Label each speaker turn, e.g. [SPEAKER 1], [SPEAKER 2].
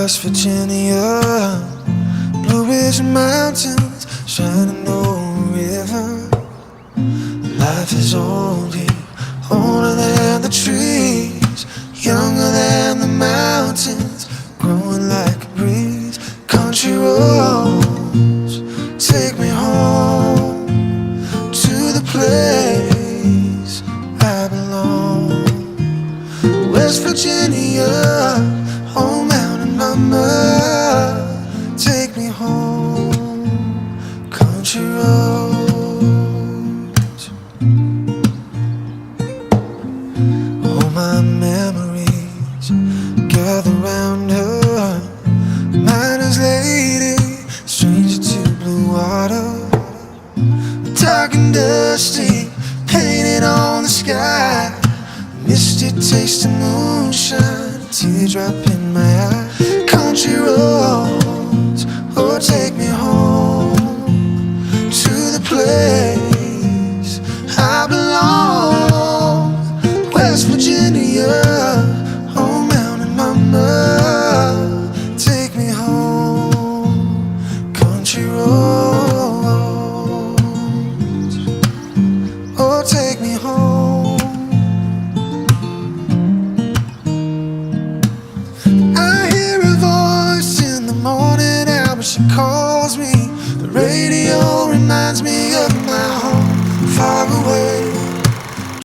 [SPEAKER 1] West Virginia, Blue Ridge Mountains, Shenandoah River. Life is old here, older than the trees, younger than the mountains, growing like a breeze. Country roads take me home to the place I belong. West Virginia, old mountain mama, take me home, country roads. All my memories gather round her, miner's lady, stranger to blue water, dark and dusty, painted on the sky, misty taste of moonshine, a teardrop in my eye. Country road